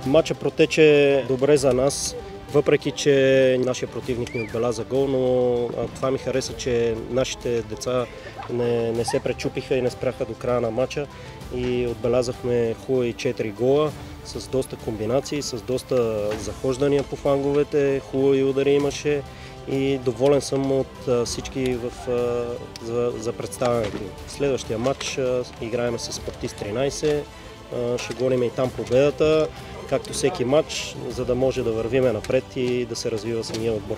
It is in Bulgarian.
Матчът протече добре за нас, въпреки че нашия противник ни отбеляза гол, но това ми хареса, че нашите деца не се пречупиха и не спряха до края на матча и отбелязахме хубави 4 гола с доста комбинации, с доста захождания по фланговете, хубави удари имаше и доволен съм от всички за представянето. Следващия матч играем с Спортист 13, ще гоним и там победата, както всеки матч, за да може да вървиме напред и да се развива самия отбор.